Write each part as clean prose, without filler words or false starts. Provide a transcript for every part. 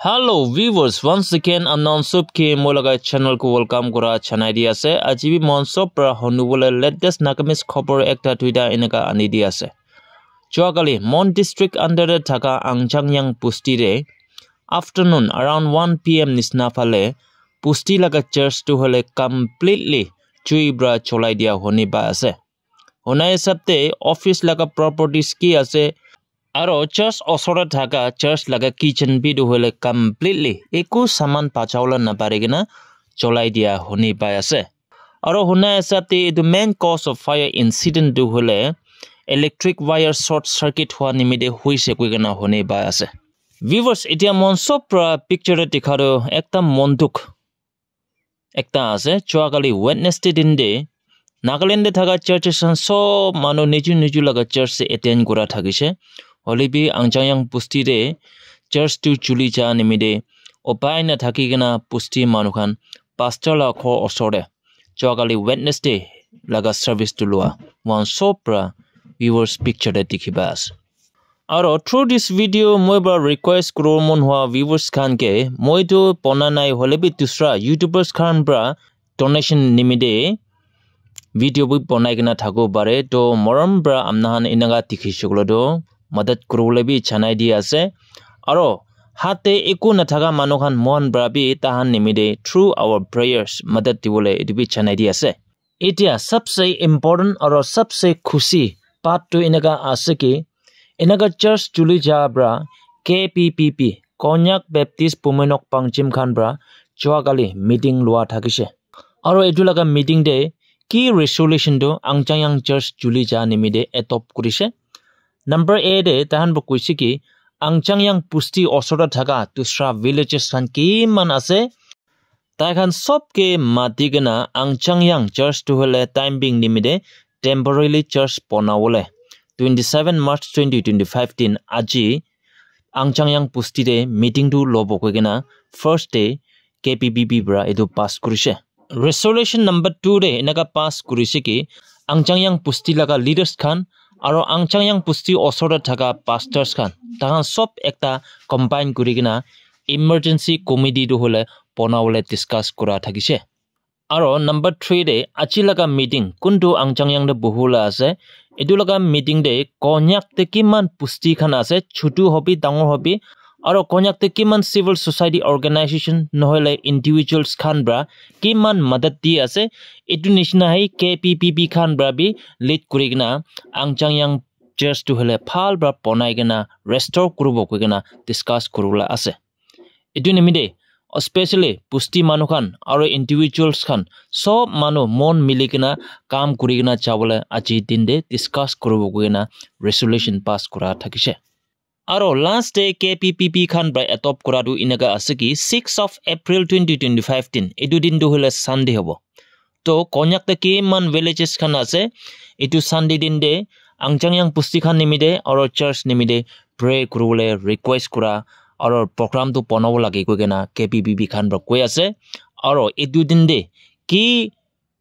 Hello viewers, once again unknown sub ke molaga channel ko welcome kora chanai di ase ajibi monso pra honubole latest nakamis khobor ekta tuida enaka ani di ase joagali Mon district under thaka angchangyang pusti re afternoon around 1 pm nisna phale pusti laga church to hole completely chui bra cholai dia honi ba ase honai sabte office laga properties ki ase aro church osora thaka church laga kitchen bi do hole completely eku saman pachawla na paregina cholai dia honi pai ase aro hona asate the main cause of fire incident do hole electric wire short circuit hwa nimide hoise koigena honi pai ase viewers etia monso pra picture dikharo ekta monduk ekta ase choagali Wednesday din de Nagaland thaka churches so mano niju laga church se attend kora thagise Holibi angchangyang pusti re church to chuli cha nimide opai na thakigena pusti manukhan pastor la kho osore chogali Wednesday laga service to lua one sopra viewers picture de dikhibas aro through this video moi ba request kro mon hwa viewers khan ke moi to pona nai holebi dusra youtubers khan bra donation nimide video bu bonai gena thago bare to moram bra amnahan inaga tikhisuglo do madad kurule bi chanai di ase aro hate eku na thaga manokhan mon brabi tahan nimide through our prayers madad dibole edibi chanai di ase etia sabse important aro sabse khushi part to inaga ase ki inaga church chuli jabra KPPP Konyak Baptist Pumenok Pangchim Khan bra choagali meeting lua thakise aro edulaga meeting de ki resolution do angchangyang church chuli ja nimide atop kurise Number 8 de tahan bu kuisi ki angchangyang pusti osora thaka tusra villages khan ki man ase ta khan sob ke matigena angchangyang church to hole time being nimide temporarily church ponawole 27 March 2025 din aji angchangyang pusti de meeting du lobo kogena first day KPPP bra edu pass kurise resolution number 2 de enaga pass kurise ki angchangyang pusti laga leaders khan aro angchangyang pusti osora thaka pastors khan tahan sob ekta combine kurigina emergency committee do hole ponawole discuss kura thagise aro number 3 de achilaga meeting kundu angchangyang de bohula ase edulaga meeting de konyak te kiman pusti khan ase chutu hobi dangor hobi aro konyak te kiman civil society organization nohole individuals khan bra kiman madad di ase etu nishna hai KPPP khan bra bi lead kurigina angchangyang church to hole phal bra ponai gena restore kurubo kogena discuss kurula ase etu nimide especially pusti manukhan aro individuals khan sob manu mon miligena kam kurigina chabole aji dinde discuss kurubo kogena resolution pass kura thakise aro last day KPPP khan by atop kuradu inaga asiki 6 of April 2025 din edu din do hole Sunday hobo to konyak te ki man villages khan ase etu Sunday din de angchangyang pusti khan nimide aro church nimide pray kurule request kura aro program to ponawo lagi kogena KPPP khan bra koi ase aro edu din de ki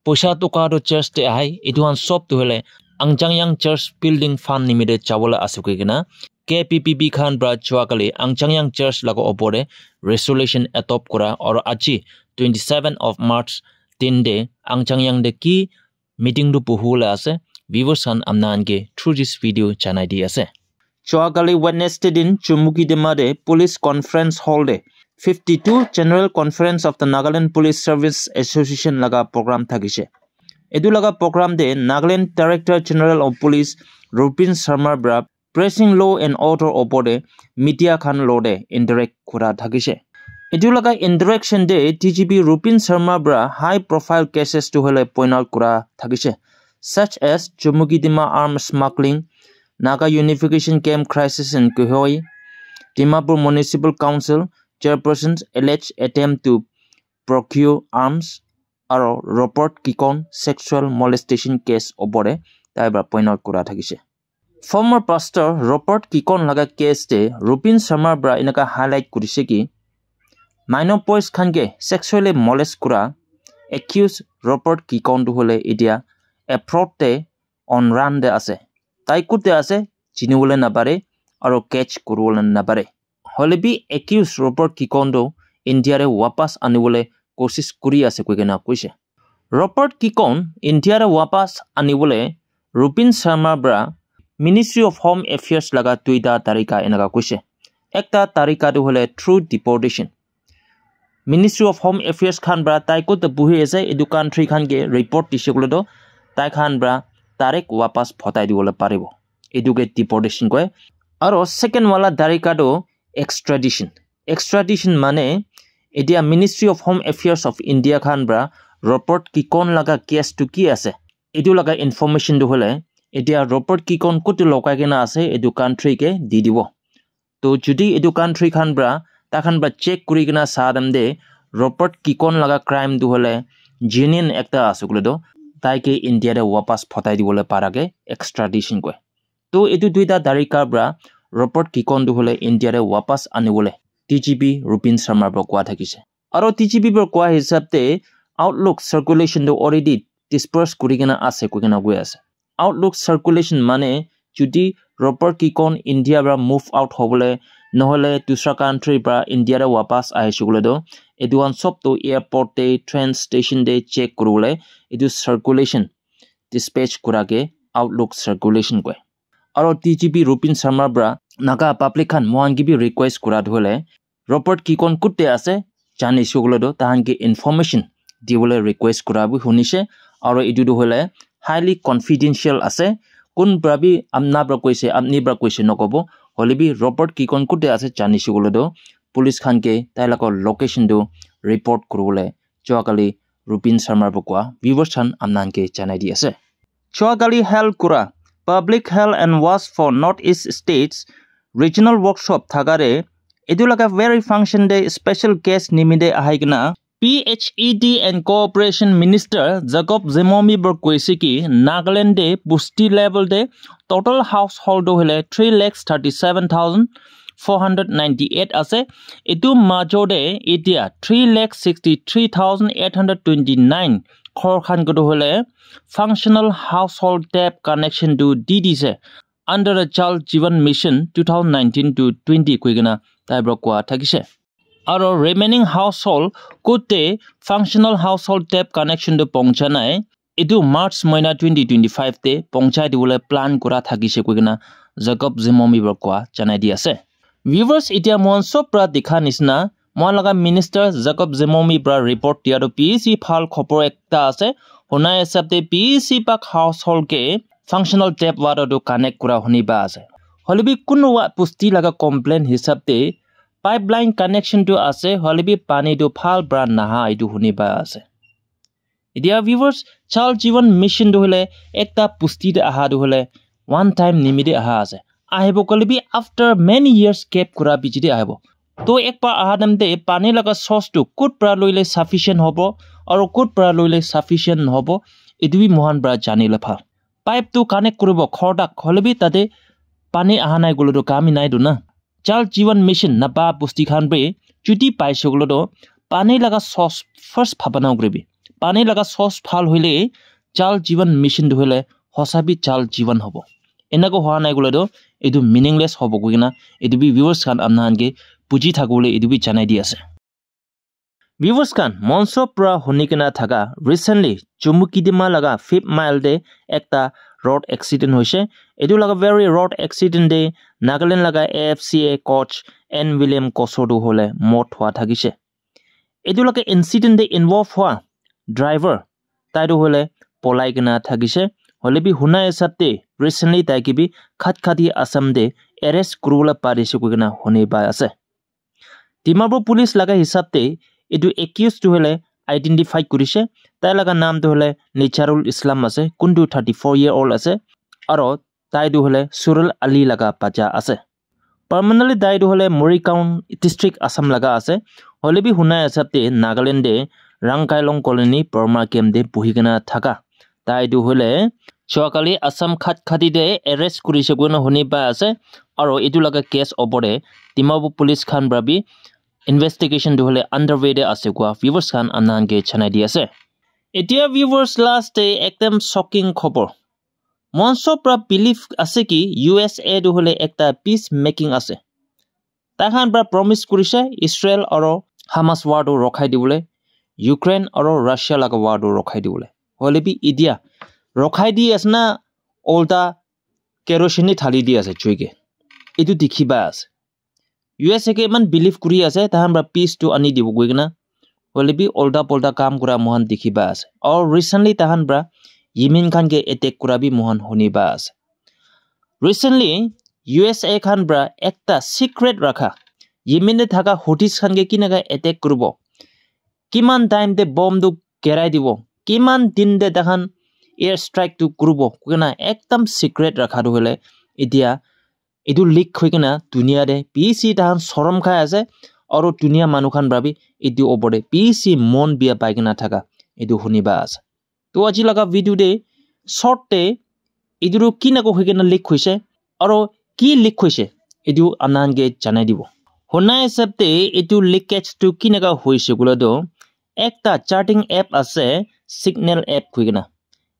poisa to ka do church te ai edu han sob to hole angchangyang church building fund nimide chabola ase kogena KPPP khan bra choakali angchangyang church lago opore resolution atop kora or achi 27 of March din de angchangyang de ki meeting du puhula ase viewers khan amnan ge through this video chanai di ase choakali Wednesday din Chumuki demade police conference hall de 52 general conference of the Nagaland Police Service Association laga program thagise edu laga program de Nagaland Director General of Police Rupin Sharma bra pressing law and order opode media khan lode indirect kura thagise edu laga indirection de TGP Rupin Sharma bra high profile cases to hole point out kura thagise such as Chumukidima arms smuggling Naga unification camp crisis in Kuhoi Dimapur Municipal Council chairperson's alleged attempt to procure arms aro report Kikon sexual molestation case opode taiba point out kura thagise Former pastor Robert Kikon laga case de Rupin Sharma bra inaka highlight kurise ki minor boys khan ke sexually molest kura accused Robert Kikon to hole idia approach te on run de ase tai kute ase chinibole na pare aro catch kurule na pare হলেবি accused Robert কিকনটো ইণ্ডিয়াৰে ৱাপাছ আনিবলৈ কোচিছ কৰি আছে কৈ কিনা কৈছে ৰবৰ্ট কিকন ইণ্ডিয়াৰে ৱাপাছ আনিবলৈ ৰুপিন শৰ্মাৰ পৰা মিনিষ্ট্ৰী অফ হোম এফেয়াৰ্ছ লগা দুইটা তাৰিকা এনেকা কৈছে একটা তাৰিকাটো হলে through deportation ministry of home affairs খান পৰা তাইকো বহি আছে এইটো কাণ্ট্ৰি খানকে ৰিপৰ্ট দিছে বোলেতো তাই খান পৰা তাৰিখ ৱাপাছ ফটাই দিবলৈ পাৰিব এইটোকে ডিপৰ্টেশ্যন কয় আৰু ছেকেণ্ড ৱালা তাৰিকাটো এক্সট্ৰাডিশ্যন মানে এতিয়া ministry of home affairs of India খান পৰা ৰবৰ্ট কিকন লগা কেছটো কি আছে এইটো লগা ইনফৰমেশ্যনটো হলে এতিয়া ৰবৰ্ট কিকন ক'ত লগাই কিনা আছে এইটো কাণ্ট্ৰিকে দি দিব তো যদি এইটো কাণ্ট্ৰি খান পৰা তাখান পৰা চেক কৰি কিনা চাম দে ৰবৰ্ট কিকন লগা ক্ৰাইমটো হলে জেনুইন একটা আছে বোলেতো তাইকে ইণ্ডিয়াৰে ৱাপাছ ফটাই দিবলৈ পাৰাকে এক্সট্ৰাডিশ্যন কয় তো এইটো দুইটা তাৰিকাৰ পৰা ৰবৰ্ট কিকনটো হলে ইণ্ডিয়াৰে ৱাপাছ আনিবলৈ টিজিপি ৰুপিন শৰ্মাৰ পৰা কোৱা থাকিছে আৰু টিজিপি পৰা কোৱা হিচাপতে আউটলুক চাৰ্কুলেশ্যনটো অলৰেডি ডিছপাৰ্চ কৰি কিনা আছে কৈ কিনা গৈ আছে আউটলুক চাৰ্কুলেশ্যন মানে যদি ৰবৰ্ট কিকন ইণ্ডিয়াৰ পৰা মুভ আউট হ'বলৈ নহ'লে দুসৰা কাণ্ট্ৰিৰ পৰা ইণ্ডিয়াৰে ৱাপাছ আহিছে বোলেতো এইটো চবটো এয়াৰপৰ্টে ট্ৰেইন ষ্টেচনতে চেক কৰিবলৈ এইটো চাৰ্কুলেশ্যন ডিছপেচ কৰাকে আউটলুক চাৰ্কুলেশ্যন কয় আৰু টিজিপি ৰুপিন শৰ্মাৰ পৰা নাগা পাব্লিক খান মহানগিবি ৰিকুৱেষ্ট কৰাটো হ'লে ৰবৰ্ট কিকন কোটে আছে জানিছোঁ বোলেতো তাহানকে ইনফৰমেশ্যন দিবলৈ ৰিকুৱেষ্ট কৰা বুলি শুনিছে আৰু এইটোতো হ'লে হাইলি কনফিডেন্সিয়েল আছে কোন প্ৰাবি আপোনাৰ পৰা কৈছে নক'ব হলেবি ৰবৰ্ট কিকন কোটে আছে জানিছোঁ বোলেতো পুলিচ খানকে তাইলোকৰ লোকেশ্যনটো ৰিপৰ্ট কৰিবলৈ যোৱাকালি ৰুপিন শৰ্মাৰ পৰা কোৱা ভিউৱাৰ্ছ খান আপোনালোকে জনাই দি আছে যোৱাকালি হেল্ড কৰা public health and wash for north east states regional workshop থাকাৰে এইটো লগা very function day special guest নিমিতে আহি কিনা PHED and Cooperation Minister Jacob Zemomi বৰ কৈছে কি নাগালেণ্ডে পুষ্টি লেভেলতে total household হলে 3,37,498 আছে এটো মাজতে এতিয়া 3,63,829 খৰখান গটো হলে functional household tap connection to দি দিছে under the Jal Jeevan Mission 2019 to 20 কইগনা তাইবৰ কোৱা থাকিছে আৰু ৰিমেইনিং হাউসহোল্ড কোতে ফাংশনাল হাউসহোল্ড টেপ কানেকশনটো পৌঁছা নাই এটো মাৰ্চ মহিনা 2025 তে পৌঁছাই দিবলৈ প্লান কৰা থাকিছে কইনা জেকব জিমমি বৰকোৱা জানাই দি আছে ভিউৱাৰ্ছ এতিয়া মঞ্চ পৰা দেখা নিচিনা মই লগা মিনিষ্টাৰ জেকব জিমমি পৰা ৰিপৰ্ট দিয়াটো পিএসি ফাল খবৰ একটা আছে শুনাই হিচাপতে পিএসি পাক হাউসহোল্ডকে ফাংশনাল টেপ ৱাটাৰটো কানেক্ট কৰা শুনিবা আছে হলিবি কোনো পুষ্টি লগা কমপ্লেইন হিচাপতে পাইপলাইন কানেকশনটো আছে হলিবি পানীটো ফাল ব্ৰা নাহা এইটো শুনিবা আছে এতিয়া ভিউৱাৰ্ছ চাল জীবন মিশনটো হলে একটা পুষ্টিতে আহাটো হলে ওয়ান টাইম নিমিতে আহা আছে আহিব কলিবি আফটাৰ মেনি ইয়াৰ্স গেপ কৰা পিছতে আহিব তো একবাৰ আহাদমতে পানী লগা সসটো কোট পৰা লইলে সাফিশিয়েন্ট হ'ব আৰু কোট পৰা লইলে সাফিশিয়েন্ট নহব এদুই মহান ব্ৰা জানিলে ভাল পাইপটো কানেক্ট কৰিব খৰদাক হলিবি তাতে পানী আহা নাই গলটো কামি নাইতো না চাল জীবন মিশন না বা পুষ্টি খান বে যদি পাইছে গলটো পানী লগা সস ফার্স্ট ভাবনা কৰিবি পানী লগা সস ভাল হইলে চাল জীবন মিশন হইলে হসাবি চাল জীবন হ'ব এনেকো হোৱা নাই গলটো এটো মিনিংলেস হ'ব কইনা এটো বি ভিউয়ার্স খান আমনানকে বুজি থাকবলৈ এটো বি জানাই দি আছে ভিউয়ার্স খান মঞ্চ পৰা হনিকেনা থাকা ৰিসেন্টলি জুমুকিদিমা লগা 5 মাইল দে একটা road accident hoise edu laga very road accident de Nagaland laga AFCA coach N William Kosodu hole mot hwa thagise edu laga incident de involve hwa driver taidu hole polai gina thagise hole bi huna esapte recently taikibi khatkhati Assam de arrest kurula parise kugina hone ba ase Dimapur police laga hisapte edu accused tu hole identify kurise তাই লগা নামটো হলে নিচাৰুল ইছলাম আছে কোনটো 34 year old আছে আৰু তাইটো হলে সুৰুল আলী লগা পাজা আছে পাৰ্মানেন্টলি তাইটো হলে মৰিকাউন ডিস্ট্ৰিক্ট আসাম লগা আছে হলেবি হুনাই আছাতে নাগালেণ্ডে ৰাংকাইলং কলনী পৰমা কেমদে বহিগনা থাকা তাইটো হলে যোৱাকালি আসাম খাটখাটিতে এৰেষ্ট কৰিছে কোন শুনিবা আছে আৰু এটো লগা কেছ অপৰে ডিমাপুৰ পুলিচ খান ব্ৰাবি ইনভেষ্টিগেশ্যন টো হলে আন্ডাৰৱে দে আছে কোৱা ভিউৱাৰ্ছ খান আনানকে ছনাই দি আছে এতিয়া ভিউৱাৰ্ছ লাষ্ট ডে একদম শকিং খবৰ মঞ্চ পৰা বিলিভ আছে কি USA টো হলে একটা পিস মেকিং আছে তাহান পৰা প্ৰমিস কৰিছে ইছৰাইল আৰু হামাস ৱাৰটো ৰখাই দিবলৈ ইউক্ৰেইন আৰু ৰাছিয়া লগা ৱাৰটো ৰখাই দিবলৈ হলেবি ইডিয়া ৰখাই দি আছে না ওলটা কেৰোচিনি ঢালি দি আছে চুইকে এইটো দেখিবা আছে USA কে ইমান বিলিভ কৰি আছে তাহান পৰা পিছটো আনি দিব গৈ কিনা হলেবি ওলটা পল্টা কাম কৰা মহান দেখিবা আছে আৰু ৰিসেন্টলি তাহান পৰা ইমিন খান কে এটেক কৰা বি মহান শুনিবা আছে ৰিসেন্টলি USA খান পৰা একটা সিক্ৰেট ৰাখা ইমিনে থাকা হুটিছ খান কে কিনাকা এটেক কৰিব কিমান টাইম দে বমটো কেৰাই দিব কিমান দিন দে তাহান এয়াৰ ষ্ট্ৰাইক টু কৰিব কিনা একদম সিক্ৰেট ৰাখাটো হলে এতিয়া এটো লিক হৈ কিনা দুনিয়াৰে পিসি তাহান শৰম খাই আছে আৰু দুনিয়া মানুহখান ভাবি এটো ওপৰে পিসি মন বিয়া পাই কিনা থাকা এটো শুনিবা আছে তো আজি লগা ভিডিও দে শৰ্টে এটো কিনাকো হৈ কিনা লিক হৈছে আৰু কি লিক হৈছে এটো আনানগে জানাই দিব হোনা হিচাপতে এটো লিকেজটো কিনাকা হৈছে গুলাটো একটা চাৰ্টিং এপ আছে সিগনেল এপ হৈ কিনা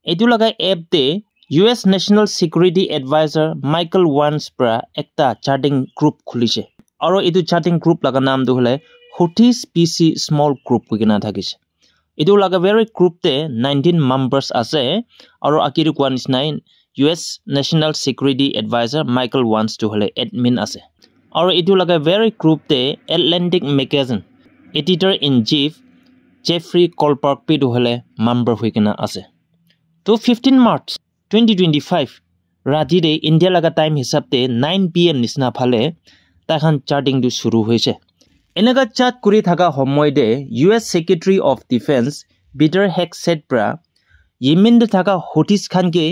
এটো লগা app De US National Security Advisor Michael Vance pra ekta chatting group khulise aro etu chatting group laga naam du hole Houthis PC small group kugina thakise etu laga very group te 19 members ase aro akiru kwan is 9 US National Security Advisor Michael Vance tu hole admin ase aro etu laga very group te Atlantic Magazine editor in chief Jeffrey Kolpark pi tu hole member hoikina ase to 15 March 2025 राति दे India लगा time हिसाब ते 9 PM निसना फाले ताखान charting दु शुरू होइसे एनेगा chart कुरि थाका समय दे US secretary of defence Peter Hegseth प्रा येमेन दे थाका होटिस खान के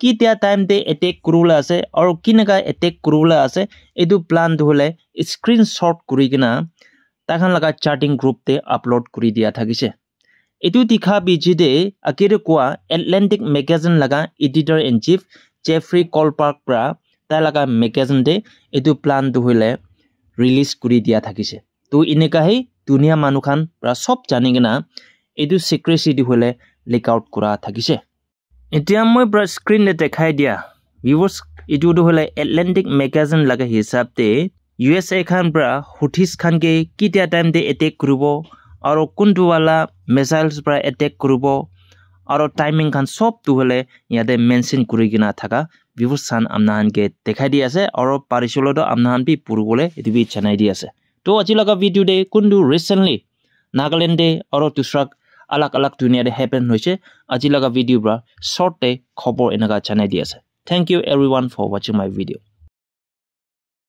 की त्या टाइम दे अटैक कुरुला আছে और किनेगा अटैक कुरुला আছে एदु प्लान दु होले स्क्रीनशॉट कुरि किना ताखान लगा चार्टिंग ग्रुप ते अपलोड कुरि दिया थाकिसे एटु दिखा बिजिदे आकिरे कोआ एटलांटिक मैगजीन लगा एडिटर इन चीफ जेफ्री कॉलपार्क प्रा ता लगा मैगजीन दे एटु प्लान दु होले रिलीज करि दिया थाकिसे तो इनेका है दुनिया मानुखान प्रा सब जानिगना एटु सिक्रेसी दि होले लीक आउट करा थाकिसे एतिया মই प्रा स्क्रीन ले देखाइ दिया व्यूअर्स एटु दु होले एटलांटिक मैगजीन लगा हिसाब ते USA खान प्रा हुथिस खान के कितिया टाइम दे अटैक करबो और कुंटु वाला मिसाइल्स पर अटैक करबो और टाइमिंग खान सब तु हले यादे मेंशन करि किना थाका विवसान आमनाहान के देखाइ दि আছে और पारिसलो द आमनाहान बि पुरबोले एदि बि चनाइ दि আছে तो আজি लगा वीडियो दे कुंडु रिसेंटली नागालैंड दे और दुसरा अलग अलग दुनिया दे हैपन होइसे আজি लगा वीडियो ब्रा शॉर्ट दे खबर एनागा चनाइ दि আছে thank you everyone for watching my video